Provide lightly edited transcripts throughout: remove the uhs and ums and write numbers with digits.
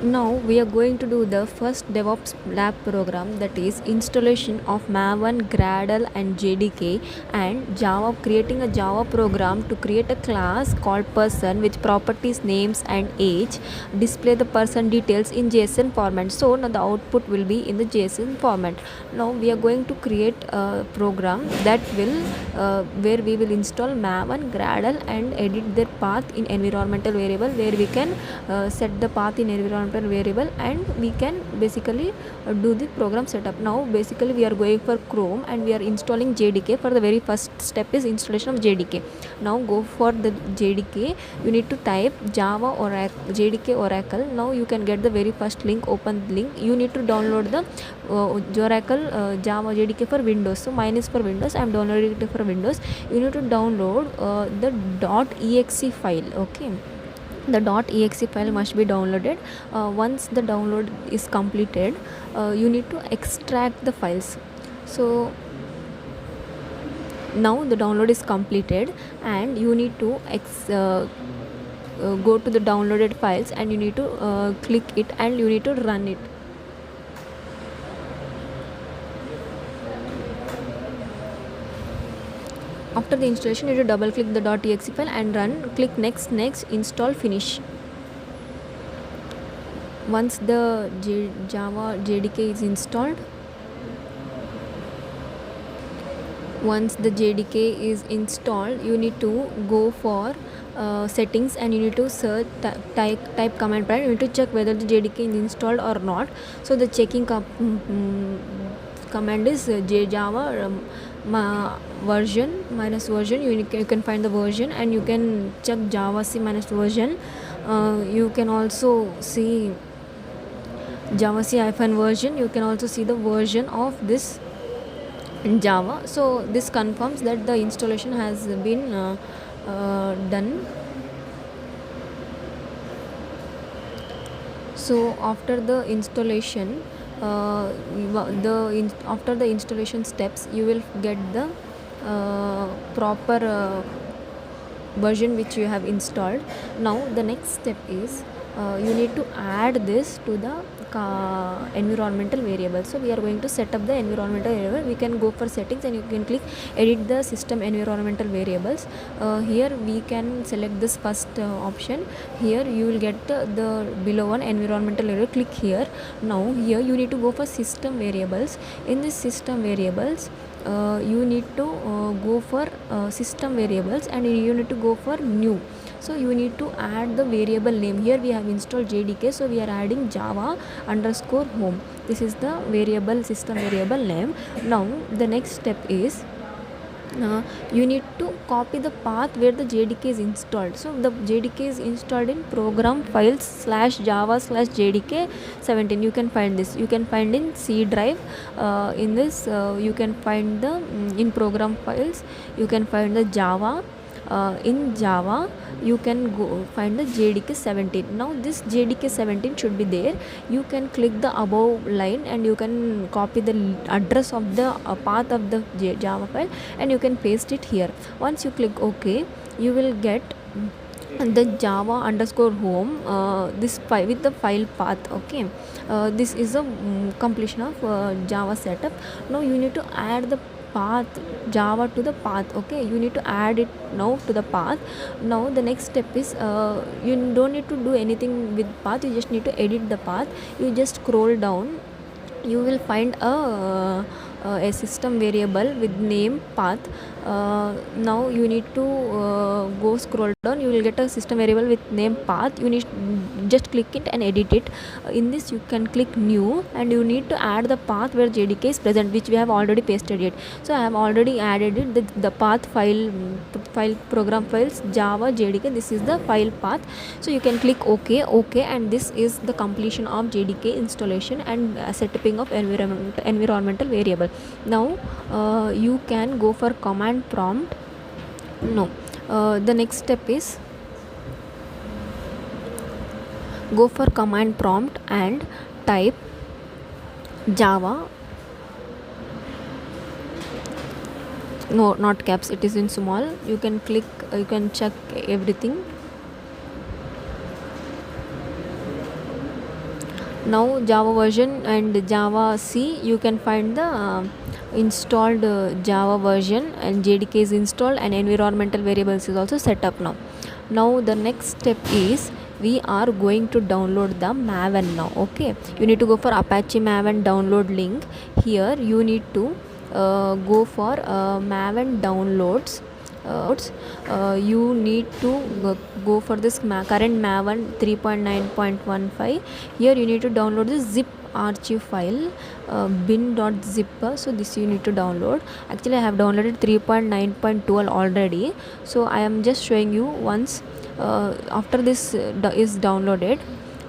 Now we are going to do the first DevOps lab program, that is installation of Maven, Gradle and JDK and Java, creating a Java program to create a class called person with properties, names and age, display the person details in JSON format. So now the output will be in the JSON format. Now we are going to create a program that will where we will install Maven, Gradle and edit their path in environmental variable, where we can set the path in environmental variable and we can basically do the program setup. Now basically we are going for Chrome and we are installing JDK. For the very first step is installation of JDK. Now go for the JDK, you need to type Java Oracle, JDK Oracle. Now you can get the very first link, open the link. You need to download the Oracle Java JDK for Windows. So mine is for Windows, I am downloading it for Windows. You need to download the .exe file. Okay, the .exe file must be downloaded. Once the download is completed, you need to extract the files. So now the download is completed and you need to go to the downloaded files and you need to click it and you need to run it. After the installation, you need to double click the .exe file and run. Click next, install, finish. Once the Java JDK is installed, you need to go for settings and you need to search, type command prompt. You need to check whether the JDK is installed or not. So the checking command is Java version minus version. You can find the version and you can check Java C minus version. You can also see Java C hyphen version. You can also see the version of this Java. So this confirms that the installation has been done. So after the installation, after the installation steps, you will get the proper version which you have installed. Now the next step is you need to add this to the environmental variable. So we are going to set up the environmental variable. We can go for settings and you can click edit the system environmental variables. Here we can select this first option. Here you will get the below one environmental variable. Click here. Now here you need to go for system variables. In this system variables, you need to go for system variables and you need to go for new. So you need to add the variable name. Here we have installed JDK, so we are adding Java underscore home. This is the variable, system variable name. Now the next step is you need to copy the path where the JDK is installed. So the JDK is installed in program files /java/JDK 17. You can find this. You can find in C drive. In this you can find the in program files. You can find the Java. In Java you can go find the JDK 17. Now this JDK 17 should be there. You can click the above line and you can copy the address of the path of the Java file and you can paste it here. Once you click OK, you will get the Java underscore home this file with the file path. Okay, this is a completion of Java setup. Now you need to add the path Java to the path. Okay, you need to add it now to the path. Now the next step is you don't need to do anything with path, you just need to edit the path. You just scroll down, you will find a system variable with name path. Now you need to go scroll down, you will get a system variable with name path. You need just click it and edit it. In this you can click new and you need to add the path where JDK is present, which we have already pasted it. So I have already added it, the path file program files Java JDK. This is the file path. So you can click OK, and this is the completion of JDK installation and setting of environmental variable. Now you can go for command prompt. No, the next step is go for command prompt and type Java. No, not caps, it is in small. You can click, you can check everything. Now Java version and Java C, you can find the installed Java version, and JDK is installed, and environmental variables is also set up now. Now the next step is we are going to download the Maven now. Okay, you need to go for Apache Maven download link. Here you need to go for Maven downloads. You need to go for this current Maven 3.9.15. Here you need to download the zip archive file, bin.zip. So this you need to download. Actually I have downloaded 3.9.12 already, so I am just showing you once. After this is downloaded,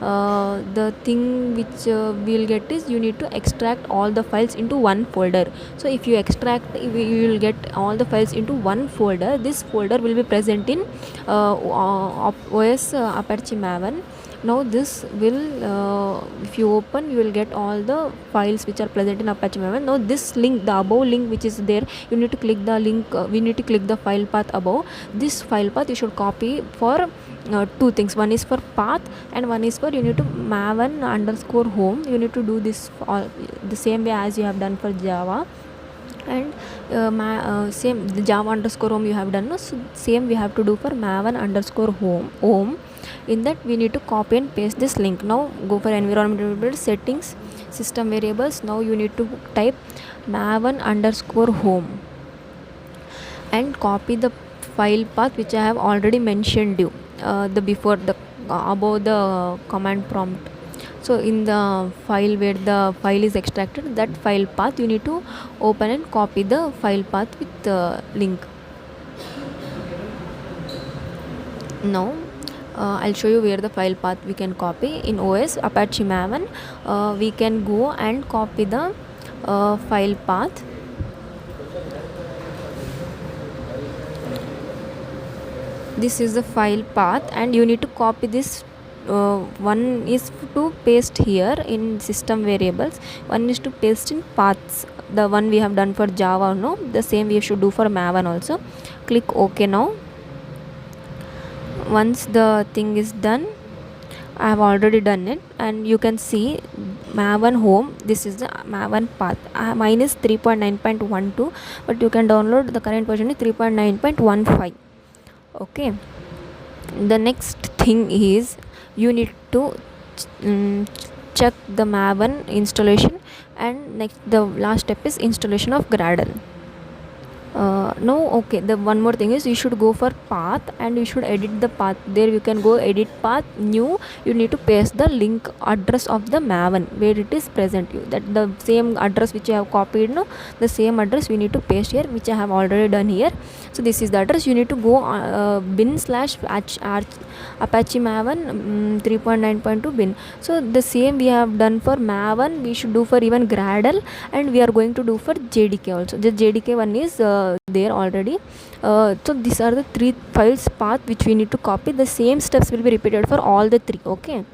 the thing which we'll get is you need to extract all the files into one folder. So if you extract, you will get all the files into one folder. This folder will be present in OS Apache Maven. Now this will if you open, you will get all the files which are present in Apache Maven. Now this link, the above link which is there, you need to click the link. We need to click the file path above. This file path you should copy for two things. One is for path and one is for you need to Maven underscore home. You need to do this all the same way as you have done for Java, and same the Java underscore home you have done, no? So same we have to do for Maven underscore home. In that we need to copy and paste this link. Now go for environment settings, system variables. Now you need to type Maven underscore home and copy the file path which I have already mentioned you the before the above the command prompt. So in the file where the file is extracted, that file path you need to open and copy the file path with the link. Now I'll show you where the file path we can copy. In OS Apache Maven, we can go and copy the file path. This is the file path, and you need to copy this. One is to paste here in system variables, one is to paste in paths. The one we have done for Java, no, the same we should do for Maven also. Click OK now. Once the thing is done, I have already done it, and you can see Maven home. This is the Maven path. Mine is 3.9.12, but you can download the current version is 3.9.15. Okay, the next thing is you need to check the Maven installation, and next the last step is installation of Gradle. No, okay, the one more thing is you should go for path and you should edit the path. There you can go edit path, new. You need to paste the link address of the Maven where it is present. You that the same address which I have copied, no, the same address we need to paste here, which I have already done here. So this is the address. You need to go bin slash Apache Maven 3.9.2 bin. So the same we have done for Maven, we should do for even Gradle, and we are going to do for JDK also. The JDK one is there already. So these are the three files path which we need to copy. The same steps will be repeated for all the three. Okay.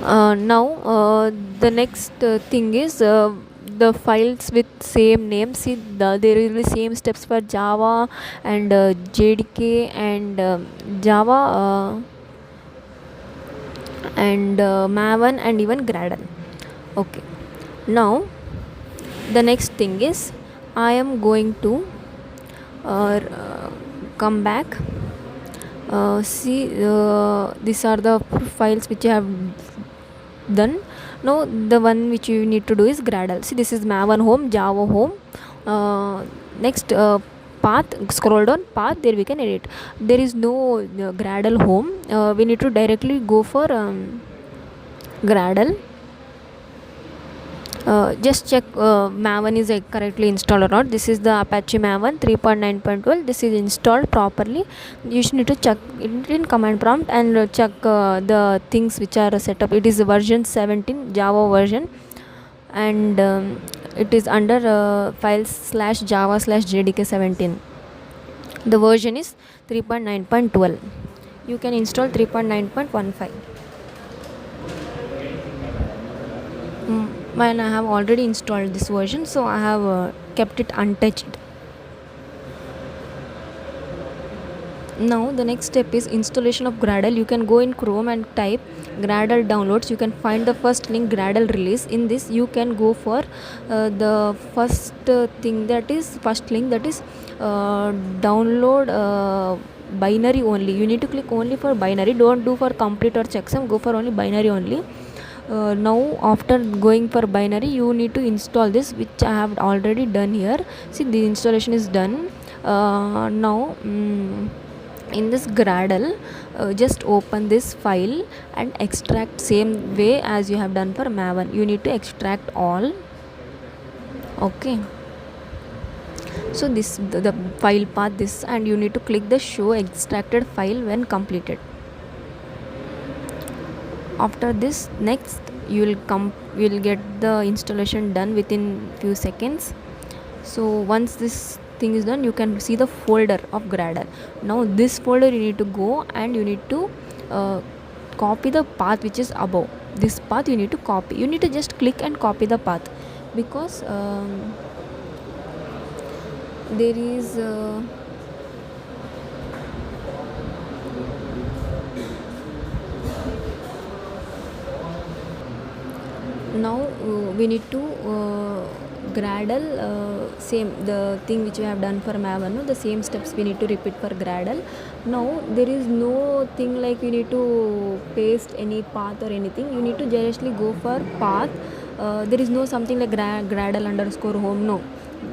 Now the next thing is the files with same name. See, there will be same steps for Java and JDK and Java and Maven and even Gradle. Okay. Now the next thing is I am going to come back. See, these are the files which I have done. Now the one which you need to do is Gradle. See, this is Maven home, Java home. Next path, scroll down path, there we can edit. There is no Gradle home. We need to directly go for Gradle. Just check Maven is correctly installed or not. This is the Apache Maven 3.9.12. This is installed properly. You should need to check it in command prompt and check the things which are set up. It is version 17 Java version, and it is under files slash Java slash JDK 17. The version is 3.9.12. You can install 3.9.15. When I have already installed this version, so I have kept it untouched. Now the next step is installation of Gradle. You can go in Chrome and type Gradle downloads. You can find the first link, Gradle release. In this you can go for the first thing, that is first link, that is download binary only. You need to click only for binary, don't do for complete or checksum, go for only binary only. Now after going for binary, you need to install this, which I have already done here. See, the installation is done. Now in this Gradle, just open this file and extract same way as you have done for Maven. You need to extract all. Okay, so this the file path this, and you need to click the show extracted file when completed. After this, next you will get the installation done within few seconds. So once this thing is done, you can see the folder of Gradle. Now this folder you need to go and you need to copy the path which is above. This path you need to copy. You need to just click and copy the path, because there is now we need to Gradle, same the thing which we have done for Maven, no? The same steps we need to repeat for Gradle. Now there is no thing like you need to paste any path or anything. You need to directly go for path. There is no something like Gradle underscore home, no.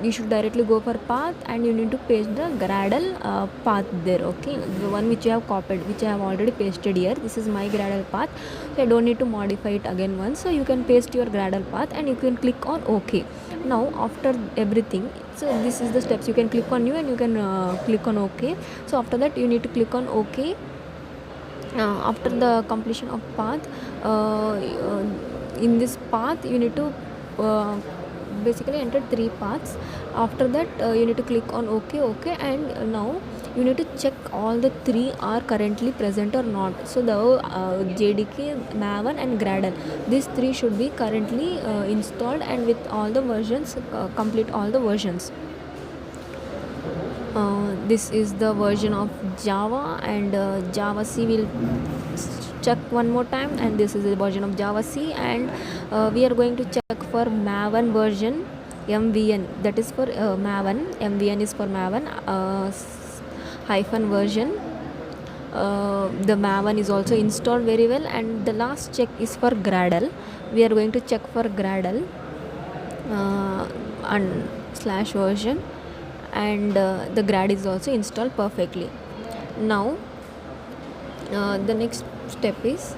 You should directly go for path and you need to paste the Gradle path there. Okay, the one which you have copied, which I have already pasted here. This is my Gradle path, so I don't need to modify it again once. So you can paste your Gradle path and you can click on OK. Now after everything, so this is the steps. You can click on new and you can click on OK. So after that you need to click on OK. After the completion of path, in this path you need to basically enter 3 paths. After that you need to click on OK, and now you need to check all the 3 are currently present or not. So the JDK, Maven and Gradle, these 3 should be currently installed, and with all the versions, complete all the versions. This is the version of Java, and Java C will check one more time, and this is the version of Java C, and we are going to check for Maven version MVN, that is for Maven. MVN is for Maven hyphen version. The Maven is also installed very well, and the last check is for Gradle. We are going to check for Gradle and slash version, and the Grad is also installed perfectly. Now the next step is,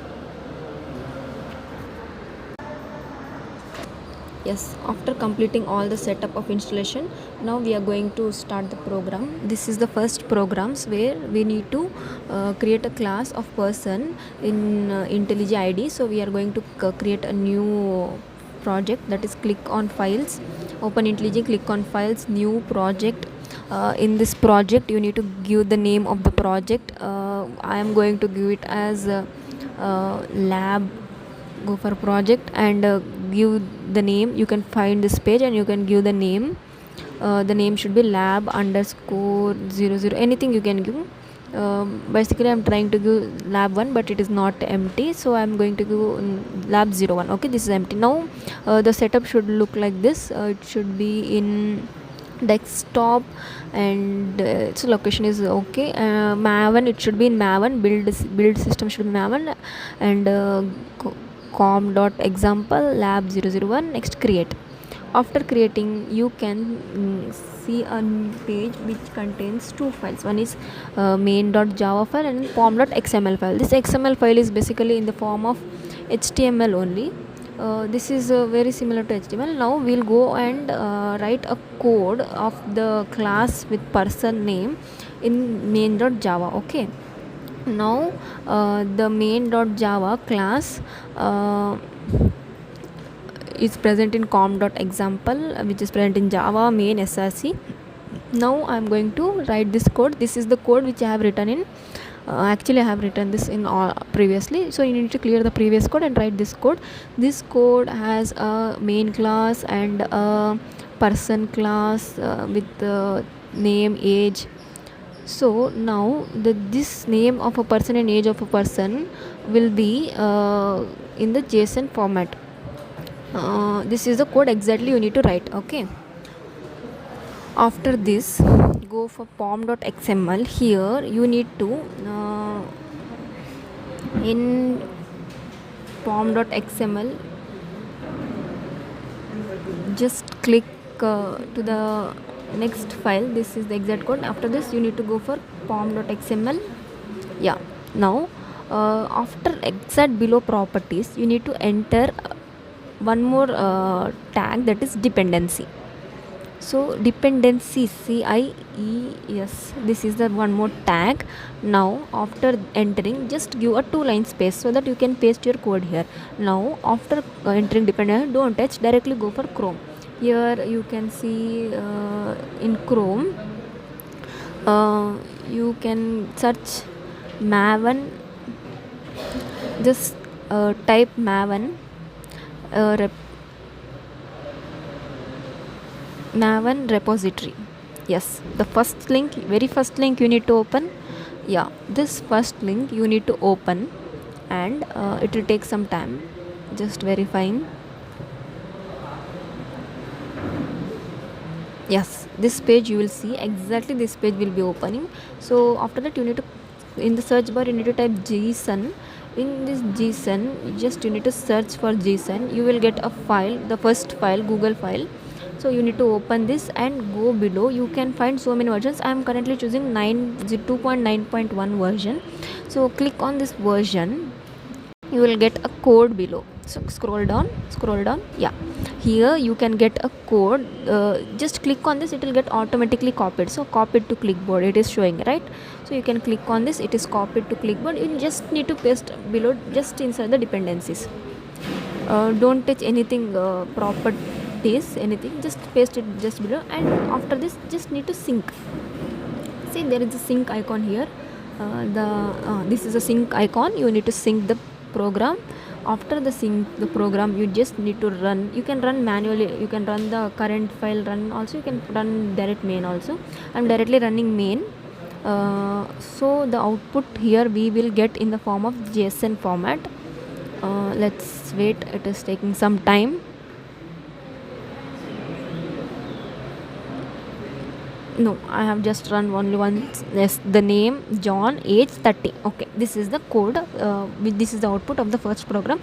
yes, after completing all the setup of installation, now we are going to start the program. This is the first programs where we need to create a class of person in IntelliJ ID. So we are going to create a new project, that is click on files, open IntelliJ, click on files, new project. In this project you need to give the name of the project. I am going to give it as lab, go for project, and give the name. You can find this page and you can give the name. The name should be lab underscore 00, anything you can give. Basically I'm trying to give lab 1, but it is not empty, so I'm going to give lab 01. Okay, this is empty. Now the setup should look like this. It should be in desktop, and its location is okay. Maven, it should be in Maven. Build system should be Maven, and com.example lab 001. Next, create. After creating, you can see a page which contains 2 files. One is main.java file and pom.xml file. This XML file is basically in the form of HTML only. This is very similar to HTML. Now we'll go and write a code of the class with person name in main.java. Okay, now the main.java class is present in com.example, which is present in Java main src. Now I am going to write this code. This is the code which I have written in actually I have written this in previously, so you need to clear the previous code and write this code. This code has a main class and a person class with name, age. So now this name of a person and age of a person will be in the JSON format. This is the code exactly you need to write. Okay, after this go for pom.xml. Here you need to in pom.xml just click to the next file. This is the exact code. After this you need to go for pom.xml. Yeah, now after exact below properties you need to enter one more tag, that is dependency. So dependency, CIES, this is the one more tag. Now after entering, just give a 2-line space so that you can paste your code here. Now after entering dependency, don't touch, directly go for Chrome. Here you can see in Chrome you can search Maven. Just type Maven Maven repository. Yes, the first link, very first link you need to open. Yeah, this first link you need to open, and it will take some time, just verifying. Yes, this page you will see, exactly this page will be opening. So after that you need to, in the search bar you need to type JSON. In this JSON, just you need to search for JSON. You will get a file, the first file, Google file. So you need to open this and go below. You can find so many versions. I am currently choosing 2.9.1 version. So click on this version, you will get a code below. So scroll down. Yeah, here you can get a code. Just click on this, it will get automatically copied. So copied to clipboard, it is showing, right? So you can click on this, it is copied to clipboard. You just need to paste below, just inside the dependencies. Don't touch anything properties, anything, just paste it just below. And after this just need to sync. See, there is a sync icon here. This is a sync icon. You need to sync the program. After the sync the program, you just need to run. You can run manually, you can run the current file run also, you can run direct main also. I'm directly running main. So the output here we will get in the form of JSON format. Let's wait, it is taking some time. No, I have just run only once. Yes, the name John, age 30. Okay, this is the code. This is the output of the first program.